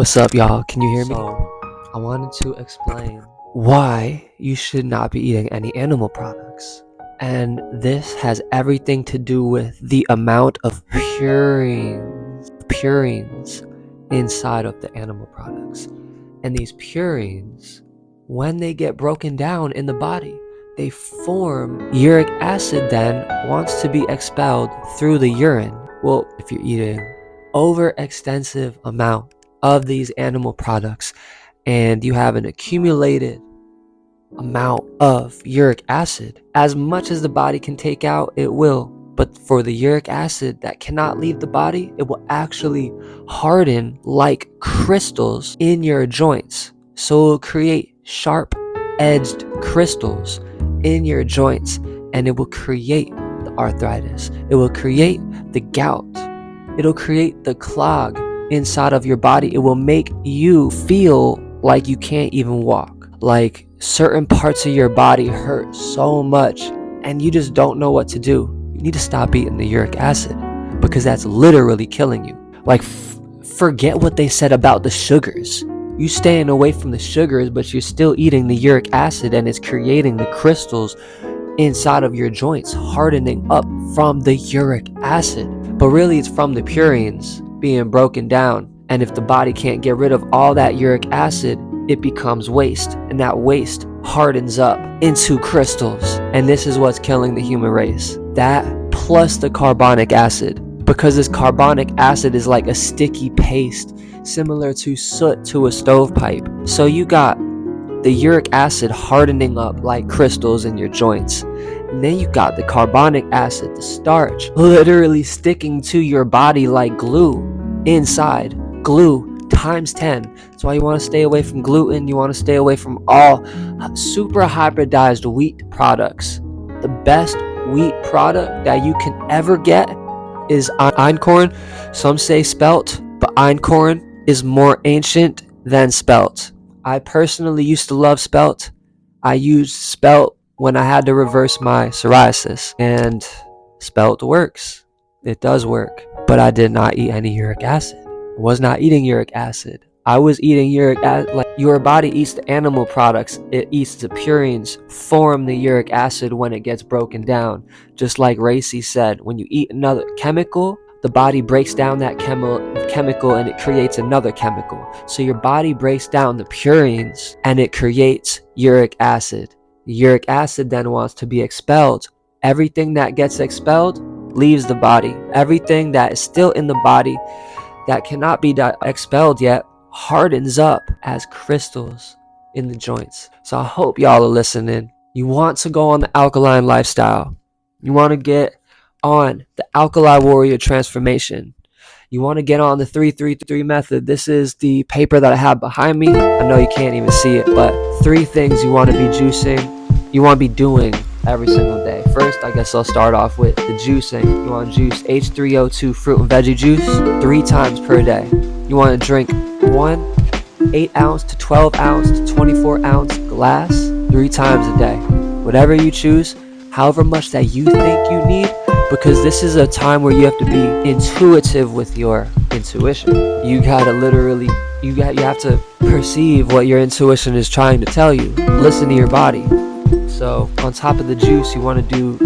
What's up, y'all? Can you hear me? So, I wanted to explain Why you should not be eating any animal products. And this has everything to do with the amount of purines inside of the animal products. And these purines, when they get broken down in the body, they form uric acid, then wants to be expelled through the urine. Well, if you're eating overextensive amount of these animal products and you have an accumulated amount of uric acid, as much as the body can take out, it will. But for the uric acid that cannot leave the body, it will actually harden like crystals in your joints. So it will create sharp edged crystals in your joints, and it will create the arthritis. It will create the gout. It'll create the clog inside of your body. It will make you feel like you can't even walk, like certain parts of your body hurt so much and you just don't know what to do. You need to stop eating the uric acid because that's literally killing you. Like, forget what they said about the sugars. You staying away from the sugars, but you're still eating the uric acid, and it's creating the crystals inside of your joints, hardening up from the uric acid. But really, it's from the purines being broken down. And if the body can't get rid of all that uric acid, it becomes waste, and that waste hardens up into crystals. And this is what's killing the human race. That plus the carbonic acid, because this carbonic acid is like a sticky paste, similar to soot to a stovepipe. So you got the uric acid hardening up like crystals in your joints. And then you got the carbonic acid, the starch, literally sticking to your body like glue inside. Glue times 10. That's why you want to stay away from gluten. You want to stay away from all super hybridized wheat products. The best wheat product that you can ever get is einkorn. Some say spelt, but einkorn is more ancient than spelt. I personally used to love spelt. I used spelt when I had to reverse my psoriasis, and spelt works. It does work. But I did not eat any uric acid. I was not eating uric acid. I was eating uric acid. Like, your body eats the animal products. It eats the purines, form the uric acid when it gets broken down. Just like Racy said, when you eat another chemical, the body breaks down that chemical and it creates another chemical. So your body breaks down the purines and it creates uric acid. The uric acid then wants to be expelled. Everything that gets expelled leaves the body. Everything that is still in the body that cannot be expelled yet hardens up as crystals in the joints. So I hope y'all are listening. You want to go on the alkaline lifestyle. You want to get on the Alkali Warrior transformation. You want to get on the 333 method. This is the paper that I have behind me. I know you can't even see it, but 3 things you want to be juicing, you want to be doing every single day. First, I guess I'll start off with the juicing. You want to juice H3O2 fruit and veggie juice 3 times per day. You want to drink 1 8-ounce to 12-ounce to 24-ounce glass 3 times a day. Whatever you choose, however much that you think you need, because this is a time where you have to be intuitive with your intuition. You gotta literally, you have to perceive what your intuition is trying to tell you. Listen to your body. So on top of the juice, you want to do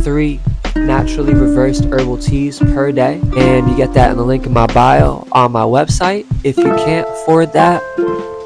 3 naturally reversed herbal teas per day, and you get that in the link in my bio on my website. If you can't afford that,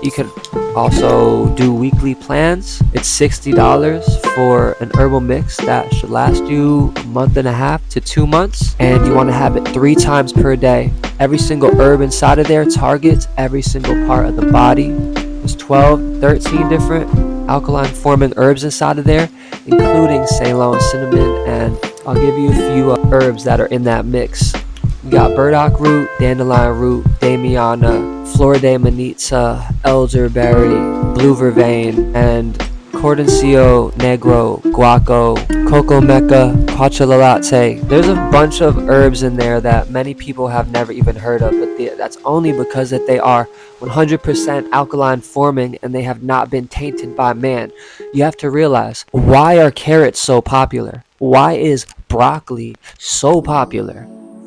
you can also do weekly plans. It's $60 for an herbal mix that should last you a month and a half to 2 months, and you want to have it 3 times per day. Every single herb inside of there targets every single part of the body. There's 13 different alkaline forming herbs inside of there, including Ceylon cinnamon, and I'll give you a few herbs that are in that mix. You got burdock root, dandelion root, damiana, flor de manita, elderberry, blue vervain, and cordoncillo negro, guaco, coco meca, quachua latte. There's a bunch of herbs in there that many people have never even heard of, but that's only because that they are 100% alkaline forming and they have not been tainted by man. You have to realize, why are carrots so popular? Why is broccoli so popular?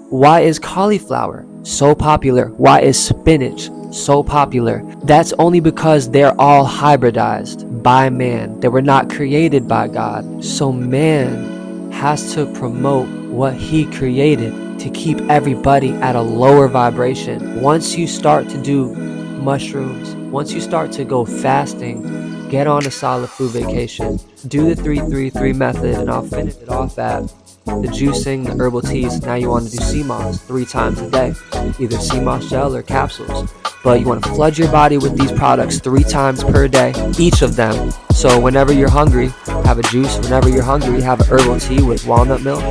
Why is cauliflower so popular? Why is spinach So popular. That's only because they're all hybridized by man. They were not created by God. So man has to promote what he created to keep everybody at a lower vibration. Once you start to do mushrooms, once you start to go fasting, get on a solid food vacation, do the 3-3-3 method, and I'll finish it off at the juicing, the herbal teas. Now you want to do sea moss 3 times a day, either sea moss gel or capsules. But you want to flood your body with these products 3 times per day, each of them. So whenever you're hungry, have a juice. Whenever you're hungry, have an herbal tea with walnut milk.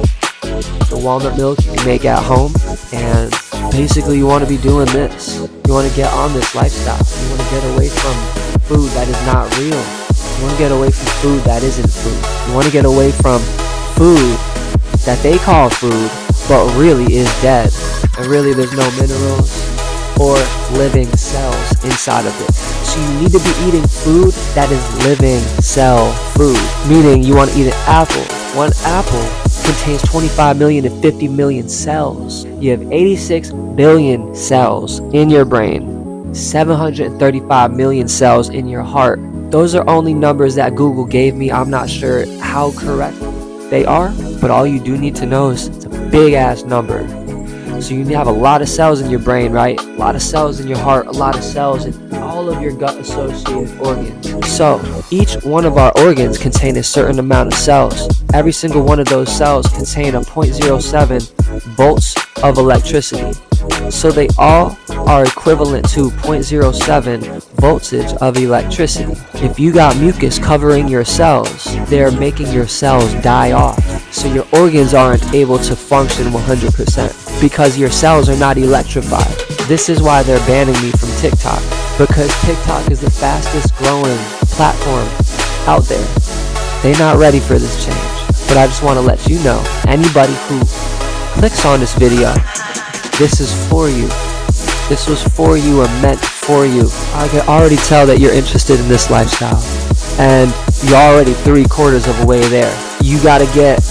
The walnut milk you can make at home. And basically you want to be doing this. You want to get on this lifestyle. You want to get away from food that is not real. You want to get away from food that isn't food. You want to get away from food that they call food, but really is dead. And really there's no minerals or living cells inside of it. So you need to be eating food that is living cell food. Meaning you want to eat an apple. One apple contains 25 million to 50 million cells. You have 86 billion cells in your brain, 735 million cells in your heart. Those are only numbers that Google gave me. I'm not sure how correct they are, but all you do need to know is it's a big ass number. So you have a lot of cells in your brain, right? A lot of cells in your heart, a lot of cells in all of your gut associated organs. So each one of our organs contain a certain amount of cells. Every single one of those cells contain a 0.07 volts of electricity. So they all are equivalent to 0.07 voltage of electricity. If you got mucus covering your cells, they're making your cells die off. So your organs aren't able to function 100% because your cells are not electrified. This is why they're banning me from TikTok, because TikTok is the fastest growing platform out there. They're not ready for this change. But I just want to let you know, anybody who clicks on this video, this is for you. This was for you or meant for you. I can already tell that you're interested in this lifestyle. And you're already 3/4 of the way there. You gotta get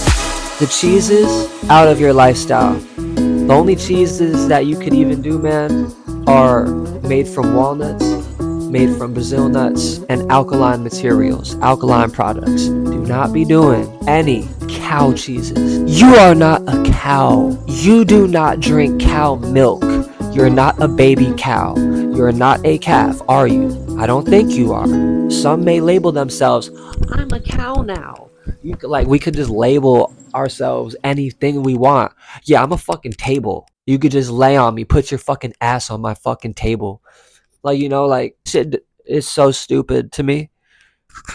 the cheeses out of your lifestyle. The only cheeses that you could even do, man, are made from walnuts, made from Brazil nuts, and alkaline materials, alkaline products. Do not be doing any cow cheeses. You are not a cow. You do not drink cow milk. You're not a baby cow. You're not a calf, are you? I don't think you are. Some may label themselves, I'm a cow now. We could just label ourselves anything we want. Yeah, I'm a fucking table. You could just lay on me, put your fucking ass on my fucking table. Shit is so stupid to me.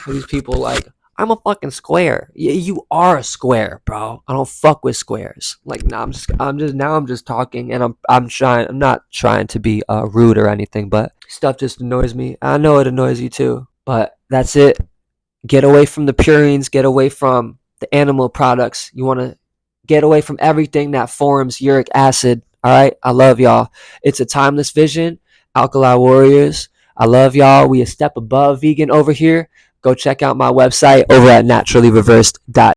These people I'm a fucking square. You are a square, bro. I don't fuck with squares. I'm just talking, and I'm not trying to be rude or anything, but stuff just annoys me. I know it annoys you too, but that's it. Get away from the purines, get away from the animal products. You want to get away from everything that forms uric acid. All right, I love y'all. It's a timeless vision. Alkali Warriors, I love y'all. We a step above vegan over here. Go check out my website over at naturallyreversed.com.